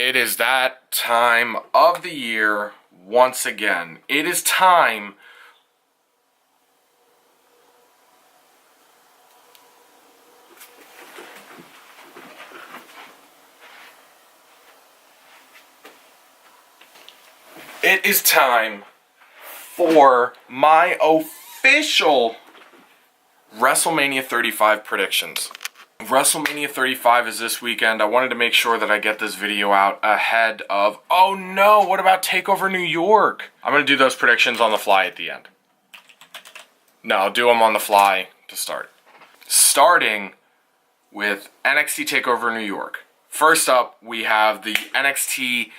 It is that time of the year once again. It is time for my official WrestleMania 35 predictions. WrestleMania 35 is this weekend. I wanted to make sure that I get this video out ahead of... Oh no, what about Takeover New York? I'm going to do those predictions on the fly at the end. No, I'll do them on the fly to start. Starting with NXT Takeover New York. First up, we have the NXT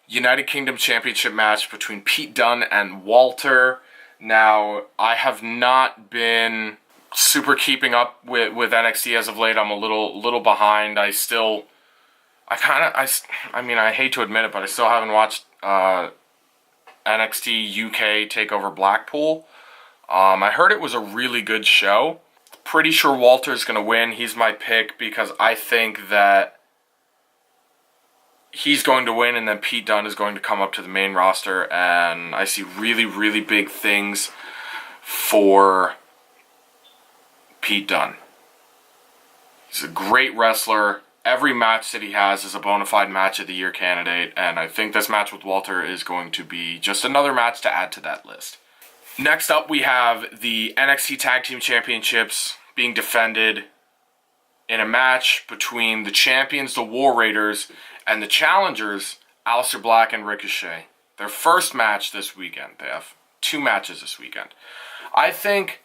United Kingdom Championship match between Pete Dunne and Walter. Now, I have not been super keeping up with NXT as of late. I'm a little behind. I hate to admit it, but I still haven't watched NXT UK Takeover Blackpool. I heard it was a really good show. Pretty sure Walter's going to win. He's my pick because I think that he's going to win and then Pete Dunne is going to come up to the main roster, and I see really, really big things for Pete Dunne. He's a great wrestler. Every match that he has is a bona fide match of the year candidate, and I think this match with Walter is going to be just another match to add to that list. Next up, we have the NXT Tag Team Championships being defended in a match between the champions, the War Raiders, and the challengers, Aleister Black and Ricochet. Their first match this weekend. They have 2 matches this weekend. I think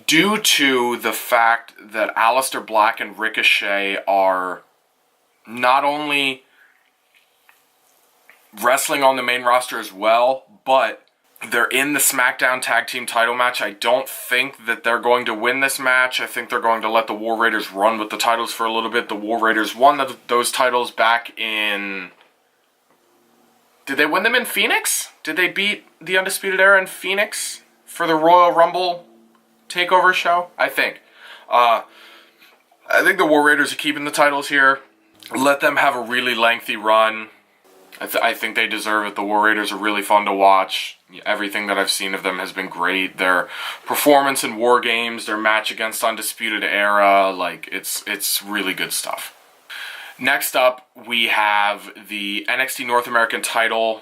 due to the fact that Aleister Black and Ricochet are not only wrestling on the main roster as well, but they're in the SmackDown Tag Team title match. I don't think that they're going to win this match. I think they're going to let the War Raiders run with the titles for a little bit. The War Raiders won those titles back in... Did they win them in Phoenix? Did they beat the Undisputed Era in Phoenix for the Royal Rumble Takeover show? I think. I think the War Raiders are keeping the titles here. Let them have a really lengthy run. I think they deserve it. The War Raiders are really fun to watch. Everything that I've seen of them has been great. Their performance in War Games, their match against Undisputed Era, it's really good stuff. Next up, we have the NXT North American title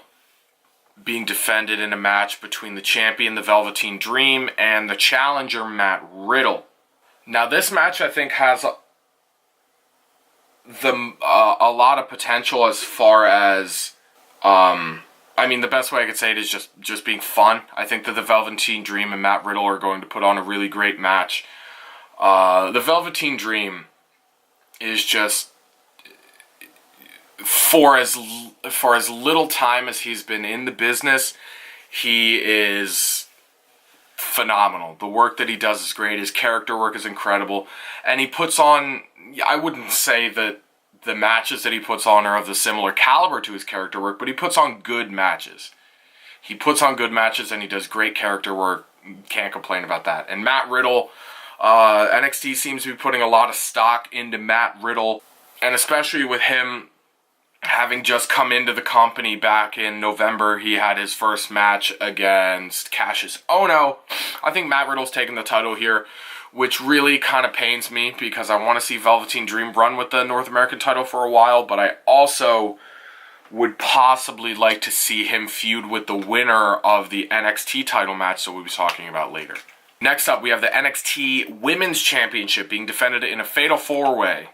being defended in a match between the champion, the Velveteen Dream, and the challenger, Matt Riddle. Now, this match, I think, has a lot of potential as far as... the best way I could say it is just being fun. I think that the Velveteen Dream and Matt Riddle are going to put on a really great match. The Velveteen Dream is just... For as little time as he's been in the business, he is phenomenal. The work that he does is great. His character work is incredible. And he puts on... I wouldn't say that the matches that he puts on are of the similar caliber to his character work, but he puts on good matches. He puts on good matches and he does great character work. Can't complain about that. And Matt Riddle, NXT seems to be putting a lot of stock into Matt Riddle, and especially with him having just come into the company back in November. He had his first match against Cassius Ohno. I think Matt Riddle's taking the title here, which really kind of pains me because I want to see Velveteen Dream run with the North American title for a while, but I also would possibly like to see him feud with the winner of the NXT title match that we'll be talking about later. Next up, we have the NXT Womens Championship being defended in a fatal 4-way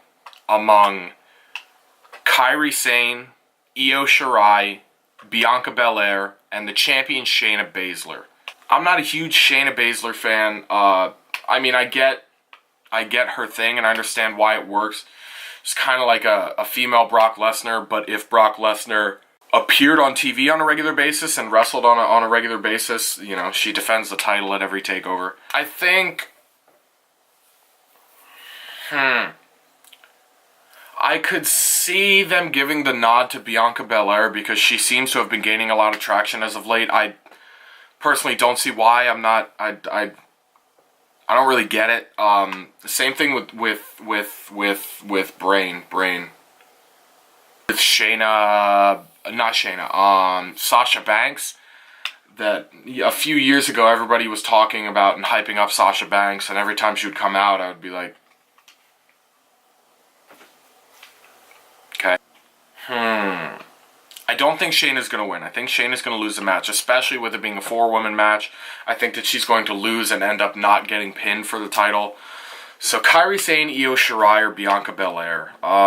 among Kairi Sane, Io Shirai, Bianca Belair, and the champion Shayna Baszler. I'm not a huge Shayna Baszler fan. I get her thing, and I understand why it works. It's kind of like a female Brock Lesnar, but if Brock Lesnar appeared on TV on a regular basis and wrestled on a regular basis, she defends the title at every takeover. I think... I could see them giving the nod to Bianca Belair because she seems to have been gaining a lot of traction as of late. I personally don't see why. I don't really get it. Same thing with Brain. with Sasha Banks, that a few years ago everybody was talking about and hyping up Sasha Banks, and every time she would come out I would be like, okay. I don't think Shayna's going to win. I think Shayna's going to lose the match, especially with it being a 4-woman match. I think that she's going to lose and end up not getting pinned for the title. So Kairi Sane, Io Shirai, or Bianca Belair? Io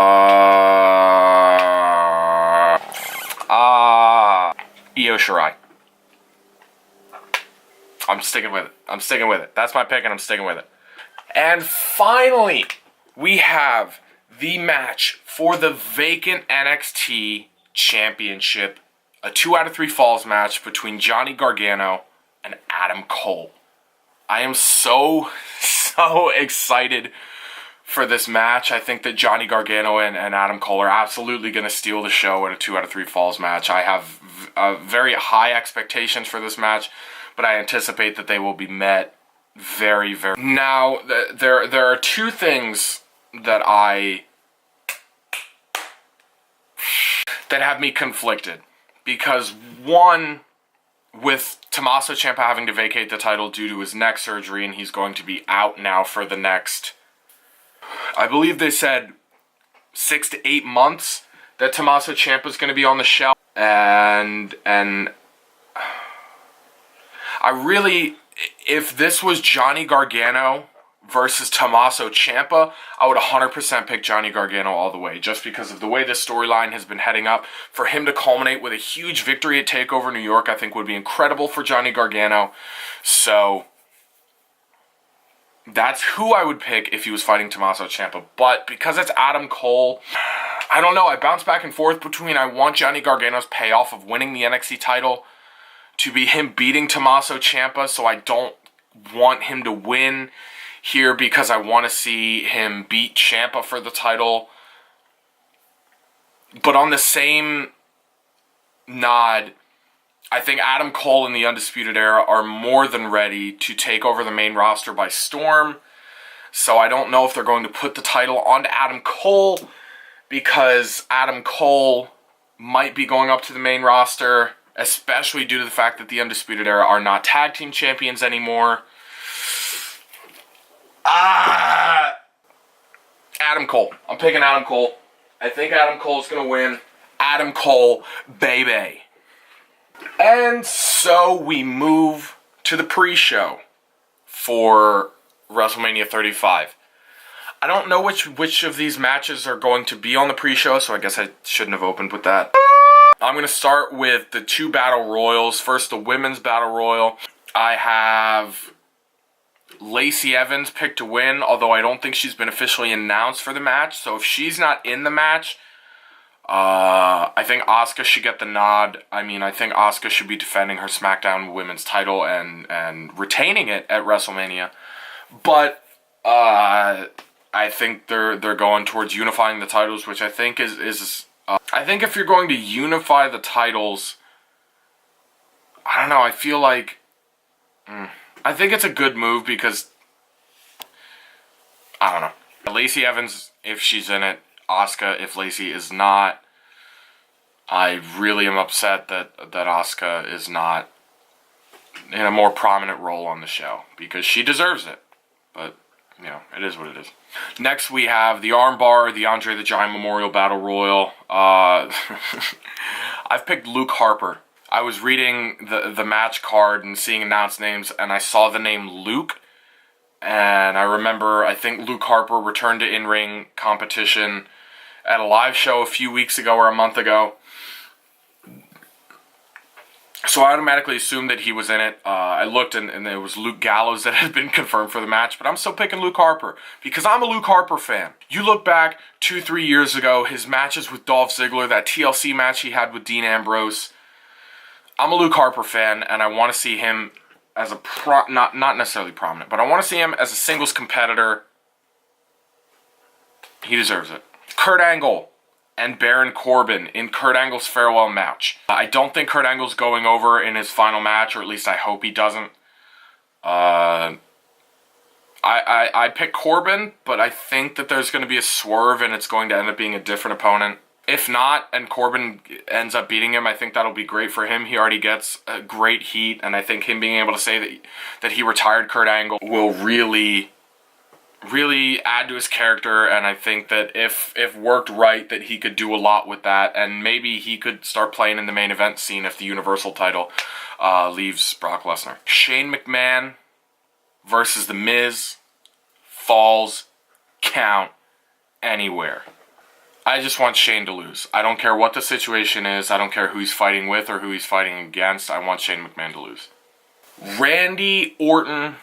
Shirai. I'm sticking with it. That's my pick, and I'm sticking with it. And finally, we have the match for the vacant NXT Championship. A 2 out of 3 falls match between Johnny Gargano and Adam Cole. I am so excited for this match. I think that Johnny Gargano and Adam Cole are absolutely going to steal the show at a 2 out of 3 falls match. I have very high expectations for this match, but I anticipate that they will be met very, very... Now, there are two things that have me conflicted. Because one, with Tommaso Ciampa having to vacate the title due to his neck surgery, and he's going to be out now for the next, I believe they said 6 to 8 months that Tommaso Ciampa is going to be on the shelf. And I really, if this was Johnny Gargano versus Tommaso Ciampa, I would 100% pick Johnny Gargano all the way, just because of the way this storyline has been heading up. For him to culminate with a huge victory at TakeOver New York, I think would be incredible for Johnny Gargano. So that's who I would pick if he was fighting Tommaso Ciampa. But because it's Adam Cole, I don't know. I bounce back and forth between I want Johnny Gargano's payoff of winning the NXT title to be him beating Tommaso Ciampa, so I don't want him to win here because I want to see him beat Ciampa for the title. But on the same nod, I think Adam Cole and the Undisputed Era are more than ready to take over the main roster by storm. So I don't know if they're going to put the title onto Adam Cole, because Adam Cole might be going up to the main roster, especially due to the fact that the Undisputed Era are not tag team champions anymore. Adam Cole. I'm picking Adam Cole. I think Adam Cole's going to win. Adam Cole, baby. And so we move to the pre-show for WrestleMania 35. I don't know which of these matches are going to be on the pre-show, so I guess I shouldn't have opened with that. I'm going to start with the 2 Battle Royals. First, the Women's Battle Royal. I have Lacey Evans picked to win, although I don't think she's been officially announced for the match. So if she's not in the match, I think Asuka should get the nod. I mean, I think Asuka should be defending her SmackDown Women's title and retaining it at WrestleMania. But I think they're going towards unifying the titles, which I think is I think if you're going to unify the titles, I don't know, I feel like I think it's a good move because I don't know. Lacey Evans, if she's in it, Asuka, if Lacey is not. I really am upset that Asuka is not in a more prominent role on the show, because she deserves it. But, you know, it is what it is. Next, we have the Armbar, the Andre the Giant Memorial Battle Royal. I've picked Luke Harper. I was reading the match card and seeing announced names, and I saw the name Luke. And I remember, I think Luke Harper returned to in-ring competition at a live show a few weeks ago or a month ago. So I automatically assumed that he was in it. I looked and it was Luke Gallows that had been confirmed for the match, but I'm still picking Luke Harper because I'm a Luke Harper fan. You look back 2-3 years ago, his matches with Dolph Ziggler, that TLC match he had with Dean Ambrose. I'm a Luke Harper fan, and I want to see him as a not necessarily prominent, but I want to see him as a singles competitor. He deserves it. Kurt Angle and Baron Corbin in Kurt Angle's farewell match. I don't think Kurt Angle's going over in his final match, or at least I hope he doesn't. I pick Corbin, but I think that there's going to be a swerve and it's going to end up being a different opponent. If not, and Corbin ends up beating him, I think that'll be great for him. He already gets a great heat, and I think him being able to say that he retired Kurt Angle will really add to his character, and I think that if worked right, that he could do a lot with that, and maybe he could start playing in the main event scene if the Universal title leaves Brock Lesnar. Shane McMahon versus The Miz, falls count anywhere. I just want Shane to lose. I don't care what the situation is. I don't care who he's fighting with or who he's fighting against. I want Shane McMahon to lose. Randy Orton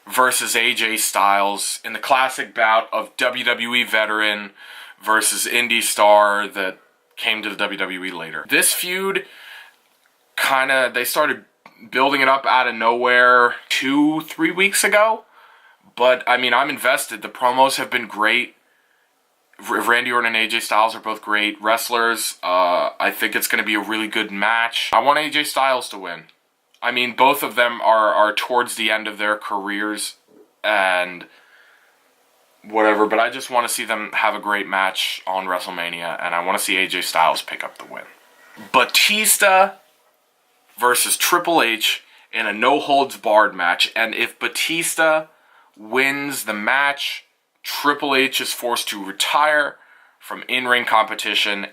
versus AJ Styles in the classic bout of WWE veteran versus indie star that came to the WWE later. This feud, they started building it up out of nowhere 2-3 weeks ago. But, I mean, I'm invested. The promos have been great. Randy Orton and AJ Styles are both great wrestlers. I think it's going to be a really good match. I want AJ Styles to win. I mean, both of them are towards the end of their careers and whatever, but I just want to see them have a great match on WrestleMania, and I want to see AJ Styles pick up the win. Batista versus Triple H in a no-holds-barred match, and if Batista wins the match, Triple H is forced to retire from in-ring competition,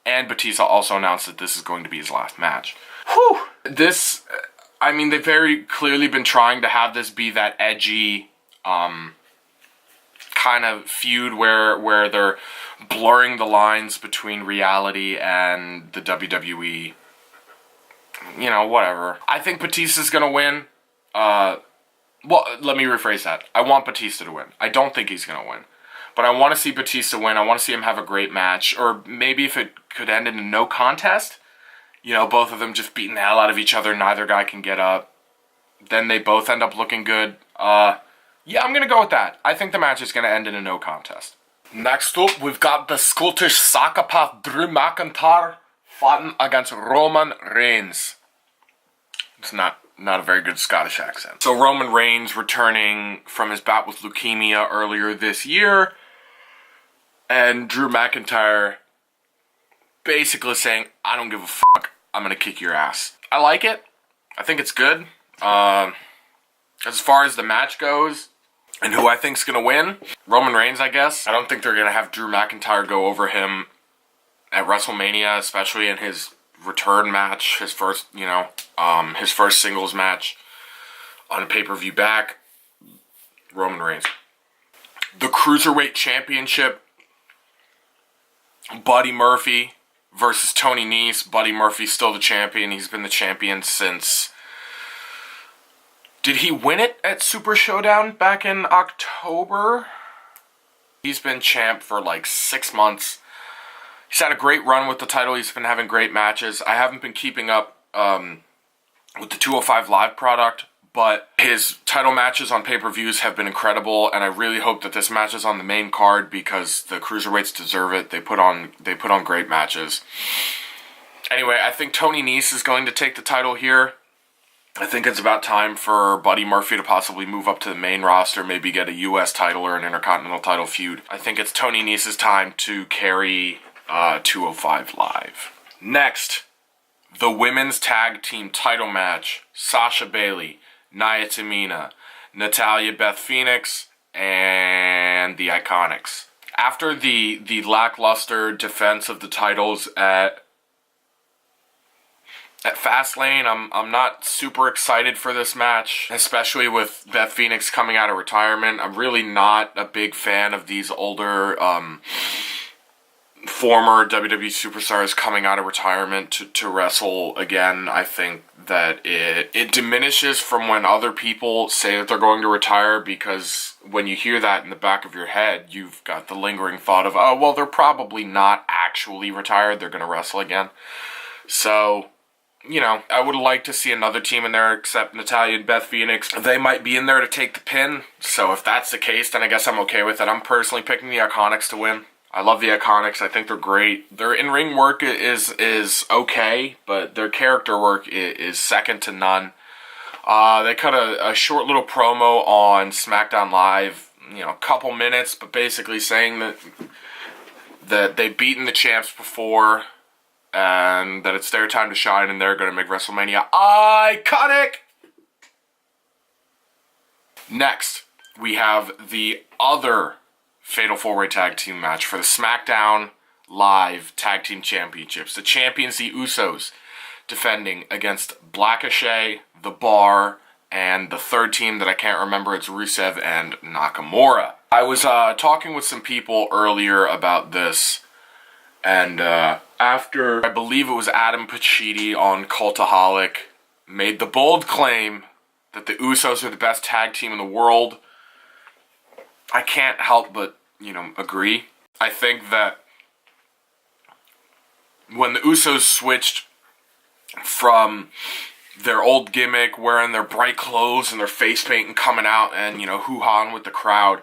and Batista also announced that this is going to be his last match. Whew! They've very clearly been trying to have this be that edgy, kind of feud where they're blurring the lines between reality and the WWE. You know, whatever. I think Batista's gonna win. Well, let me rephrase that. I want Batista to win. I don't think he's going to win. But I want to see Batista win. I want to see him have a great match. Or maybe if it could end in a no contest. You know, both of them just beating the hell out of each other. Neither guy can get up. Then they both end up looking good. Yeah, I'm going to go with that. I think the match is going to end in a no contest. Next up, we've got the Scottish psychopath Drew McIntyre fighting against Roman Reigns. It's not a very good Scottish accent. So Roman Reigns returning from his bout with leukemia earlier this year, and Drew McIntyre basically saying, I don't give a fuck, I'm gonna kick your ass. I like it. I think it's good. As far as the match goes, and who I think's gonna win, Roman Reigns, I guess. I don't think they're gonna have Drew McIntyre go over him at WrestleMania, especially in his return match, his first singles match on a pay-per-view back. Roman Reigns. The Cruiserweight Championship, Buddy Murphy versus Tony Nese. Buddy Murphy's still the champion. He's been the champion since... Did he win it at Super Showdown back in October? He's been champ for like 6 months. He's had a great run with the title. He's been having great matches. I haven't been keeping up with the 205 Live product, but his title matches on pay-per-views have been incredible, and I really hope that this match is on the main card because the Cruiserweights deserve it. They put on great matches. Anyway, I think Tony Nese is going to take the title here. I think it's about time for Buddy Murphy to possibly move up to the main roster, maybe get a U.S. title or an Intercontinental title feud. I think it's Tony Nese's time to carry 205 Live. Next, the Women's Tag Team title match. Sasha Bayley, Nia Tamina, Natalya Beth Phoenix, and the Iconics. After the lackluster defense of the titles at Fastlane, I'm not super excited for this match, especially with Beth Phoenix coming out of retirement. I'm really not a big fan of these older former WWE superstars coming out of retirement to wrestle again. I think that it diminishes from when other people say that they're going to retire, because when you hear that in the back of your head, you've got the lingering thought of, oh, well, they're probably not actually retired. They're going to wrestle again. So, you know, I would like to see another team in there except Natalya and Beth Phoenix. They might be in there to take the pin. So if that's the case, then I guess I'm okay with it. I'm personally picking the Iconics to win. I love the Iconics. I think they're great. Their in-ring work is okay, but their character work is second to none. They cut a short little promo on SmackDown Live, you know, a couple minutes, but basically saying that that they've beaten the champs before, and that it's their time to shine, and they're going to make WrestleMania iconic. Next, we have the other Fatal 4-Way Tag Team match for the SmackDown Live Tag Team Championships. The champions, the Usos, defending against Blackachet, The Bar, and the third team that I can't remember. It's Rusev and Nakamura. I was talking with some people earlier about this, and after, I believe it was Adam Pacitti on Cultaholic, made the bold claim that the Usos are the best tag team in the world. I can't help but, agree. I think that when the Usos switched from their old gimmick, wearing their bright clothes and their face paint and coming out and, hoo-hawing with the crowd,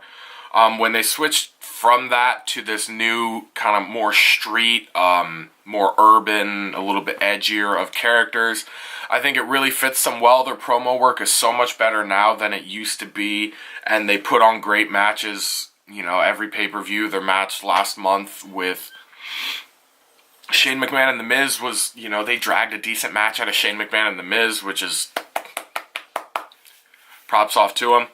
when they switched from that to this new kind of more street, more urban, a little bit edgier of characters, I think it really fits them well. Their promo work is so much better now than it used to be, and they put on great matches, every pay-per-view. Their match last month with Shane McMahon and The Miz was, they dragged a decent match out of Shane McMahon and The Miz, which is props off to them.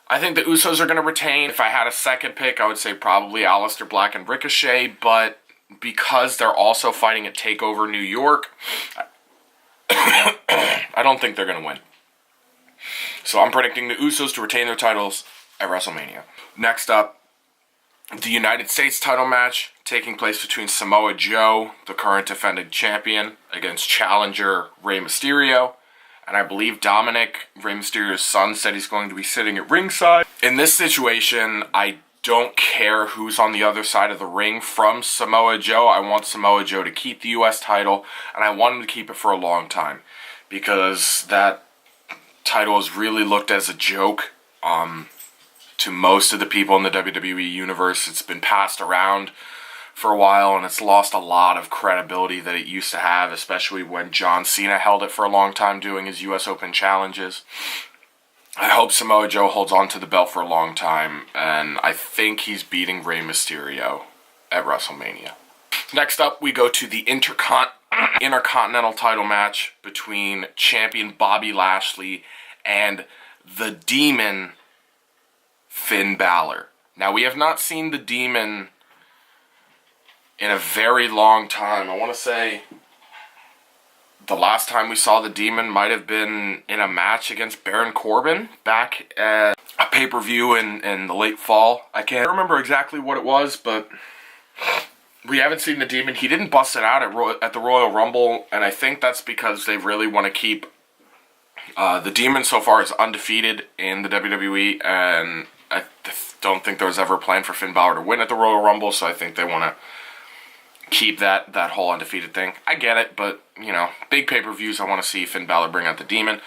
I think the Usos are going to retain. If I had a second pick, I would say probably Aleister Black and Ricochet, but because they're also fighting at TakeOver New York, I don't think they're going to win. So I'm predicting the Usos to retain their titles at WrestleMania. Next up, the United States title match taking place between Samoa Joe, the current defending champion, against challenger Rey Mysterio. And I believe Dominic, Rey Mysterio's son, said he's going to be sitting at ringside. In this situation, I don't care who's on the other side of the ring from Samoa Joe. I want Samoa Joe to keep the U.S. title, and I want him to keep it for a long time, because that title is really looked as a joke to most of the people in the WWE universe. It's been passed around for a while, and it's lost a lot of credibility that it used to have, especially when John Cena held it for a long time doing his U.S. Open challenges. I hope Samoa Joe holds on to the belt for a long time, and I think he's beating Rey Mysterio at WrestleMania. Next up, we go to the Intercontinental title match between champion Bobby Lashley and the Demon Finn Balor. Now, we have not seen the Demon in a very long time. I want to say the last time we saw the Demon might have been in a match against Baron Corbin back at a pay-per-view in the late fall. I can't remember exactly what it was, but we haven't seen the Demon. He didn't bust it out at the Royal Rumble, and I think that's because they really want to keep the Demon so far is undefeated in the WWE, and I don't think there was ever a plan for Finn Balor to win at the Royal Rumble, so I think they want to keep that whole undefeated thing. I get it, but, big pay-per-views, I want to see Finn Balor bring out the Demon.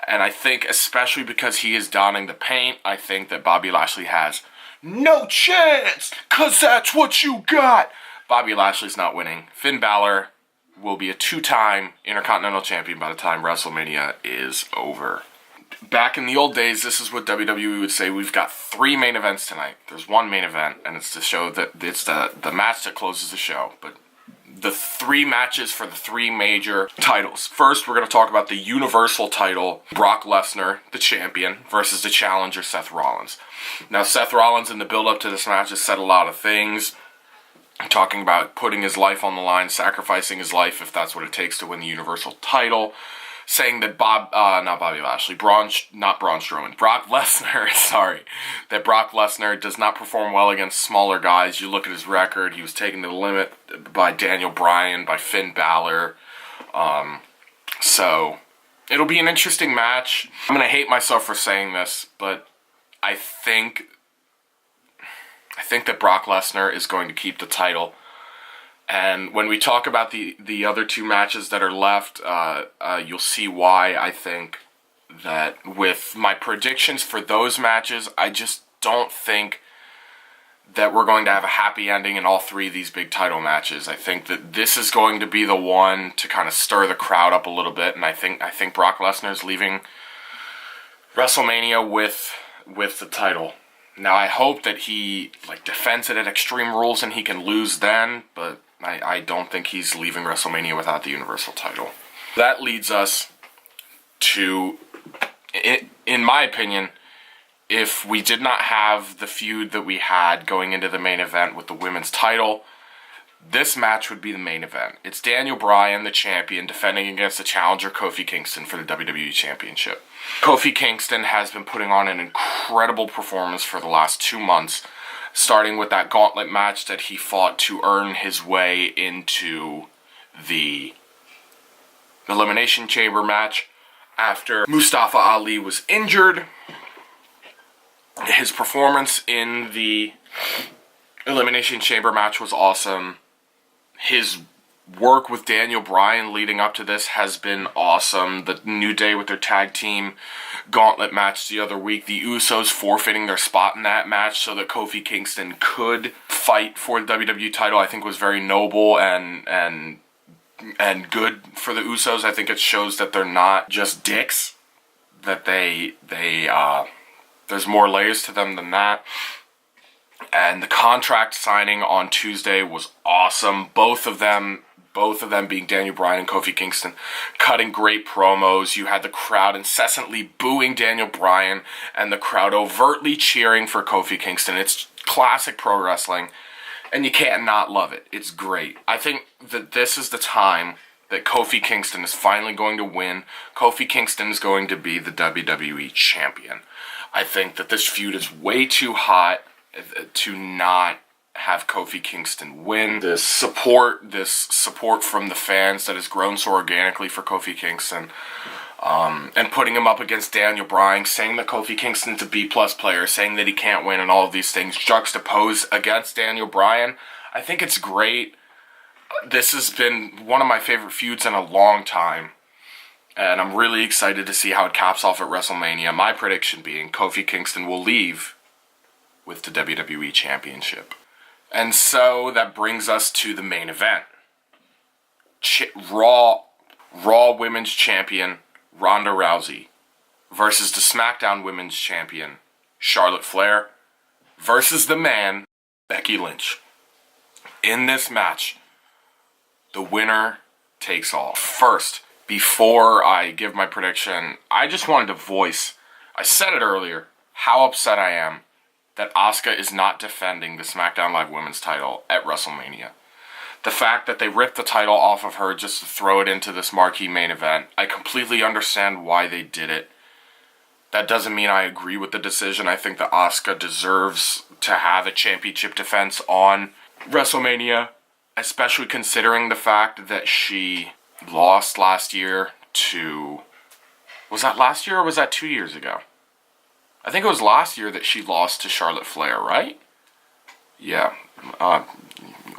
And I think, especially because he is donning the paint, I think that Bobby Lashley has no chance, because that's what you got. Bobby Lashley's not winning. Finn Balor will be a 2-time Intercontinental Champion by the time WrestleMania is over. Back in the old days, this is what WWE would say: we've got 3 main events tonight. There's one main event, and it's the show that it's the match that closes the show. But the 3 matches for the 3 major titles. First, we're going to talk about the Universal title, Brock Lesnar, the champion, versus the challenger, Seth Rollins. Now, Seth Rollins, in the build-up to this match, has said a lot of things, talking about putting his life on the line, sacrificing his life if that's what it takes to win the Universal title, saying that Brock Lesnar, that Brock Lesnar does not perform well against smaller guys. You look at his record, he was taken to the limit by Daniel Bryan, by Finn Balor. So, it'll be an interesting match. I'm going to hate myself for saying this, but I think that Brock Lesnar is going to keep the title. And when we talk about the other 2 matches that are left, you'll see why I think that with my predictions for those matches, I just don't think that we're going to have a happy ending in all 3 of these big title matches. I think that this is going to be the one to kind of stir the crowd up a little bit, and I think Brock Lesnar is leaving WrestleMania with the title. Now, I hope that he defends it at Extreme Rules and he can lose then, but I don't think he's leaving WrestleMania without the Universal title. That leads us to, in my opinion, if we did not have the feud that we had going into the main event with the women's title, this match would be the main event. It's Daniel Bryan, the champion, defending against the challenger Kofi Kingston for the WWE Championship. Kofi Kingston has been putting on an incredible performance for the last 2 months, starting with that gauntlet match that he fought to earn his way into the Elimination Chamber match after Mustafa Ali was injured. His performance in the Elimination Chamber match was awesome. His work with Daniel Bryan leading up to this has been awesome. The New Day with their tag team gauntlet match the other week, the Usos forfeiting their spot in that match so that Kofi Kingston could fight for the WWE title, I think was very noble and good for the Usos. I think it shows that they're not just dicks, that there's more layers to them than that. And the contract signing on Tuesday was awesome. Both of them being Daniel Bryan and Kofi Kingston, cutting great promos. You had the crowd incessantly booing Daniel Bryan and the crowd overtly cheering for Kofi Kingston. It's classic pro wrestling, and you can't not love it. It's great. I think that this is the time that Kofi Kingston is finally going to win. Kofi Kingston is going to be the WWE champion. I think that this feud is way too hot to not have Kofi Kingston win. This support from the fans that has grown so organically for Kofi Kingston, and putting him up against Daniel Bryan, saying that Kofi Kingston's a B+ player, saying that he can't win, and all of these things juxtaposed against Daniel Bryan. I think it's great. This has been one of my favorite feuds in a long time, and I'm really excited to see how it caps off at WrestleMania. My prediction being Kofi Kingston will leave with the WWE Championship. And so that brings us to the main event. Raw Women's Champion Ronda Rousey versus the SmackDown Women's Champion Charlotte Flair versus the man Becky Lynch. In this match, the winner takes all. First, before I give my prediction, I just wanted to voice, I said it earlier, how upset I am that Asuka is not defending the SmackDown Live Women's title at WrestleMania. The fact that they ripped the title off of her just to throw it into this marquee main event, I completely understand why they did it. That doesn't mean I agree with the decision. I think that Asuka deserves to have a championship defense on WrestleMania, especially considering the fact that she lost last year to... Was that last year or was that 2 years ago? I think it was last year that she lost to Charlotte Flair, right? Yeah,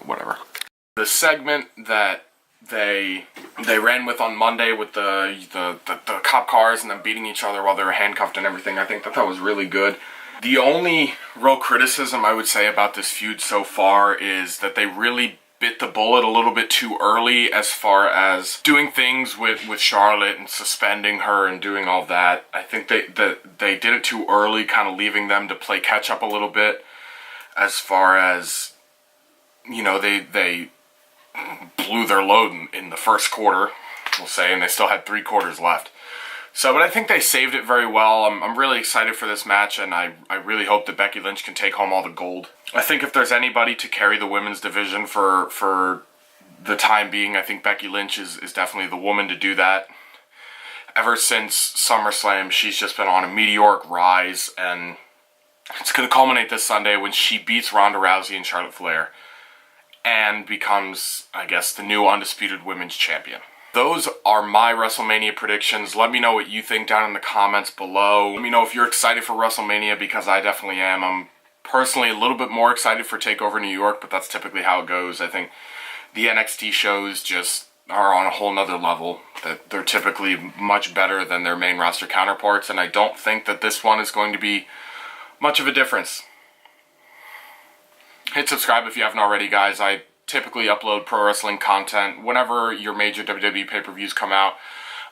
whatever. The segment that they ran with on Monday with the cop cars and them beating each other while they were handcuffed and everything, I think that was really good. The only real criticism I would say about this feud so far is that they really bit the bullet a little bit too early as far as doing things with Charlotte and suspending her and doing all that. I think they did it too early, kind of leaving them to play catch up a little bit as far as, you know, they blew their load in the first quarter, we'll say, and they still had 3 quarters left. So, but I think they saved it very well. I'm really excited for this match, and I really hope that Becky Lynch can take home all the gold. I think if there's anybody to carry the women's division for the time being, I think Becky Lynch is definitely the woman to do that. Ever since SummerSlam, she's just been on a meteoric rise, and it's going to culminate this Sunday when she beats Ronda Rousey and Charlotte Flair and becomes, I guess, the new undisputed women's champion. Those are my WrestleMania predictions. Let me know what you think down in the comments below. Let me know if you're excited for WrestleMania, because I definitely am. I'm personally a little bit more excited for TakeOver New York, but that's typically how it goes. I think the NXT shows just are on a whole nother level. That they're typically much better than their main roster counterparts, and I don't think that this one is going to be much of a difference. Hit subscribe if you haven't already, guys. I typically upload pro wrestling content whenever your major WWE pay-per-views come out.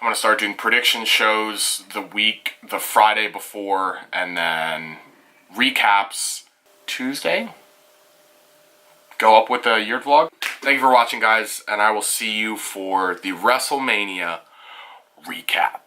I'm going to start doing prediction shows the Friday before, and then recaps Tuesday. Go up with the year vlog. Thank you for watching, guys, and I will see you for the WrestleMania recap.